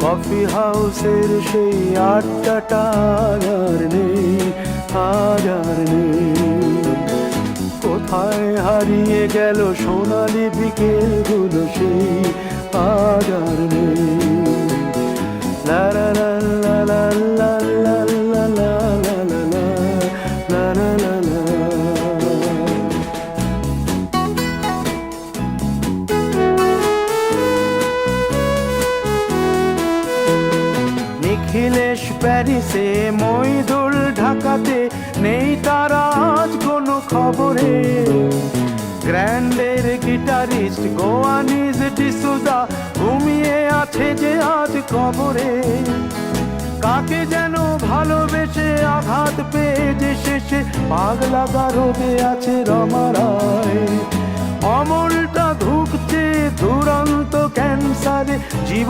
Coffee হাউসের সেই আড্ডাটা আর নেই, আর নেই। কোথায় হারিয়ে গেল সোনালি বিকেলগুলো সেই আর নেই। লা লা লা লা লা লা লা লা লা লা লা লা লা লা। নিখিলেশ প্যারিসে, মইদুল ঢাকাতে, নেই তারা আজ কোনো খবরে। গ্র্যান্ডের গিটারিস্ট গোয়ানিজ ডিসুজা ঘুমিয়ে আছে যে আজ কবরে। কাকে যেন ভালোবেসে আঘাত পেয়ে যে শেষে পাগলা গারদে আছে রমা রায়। অমলটা ধুকছে দুরন্ত ক্যান্সারে, জীবন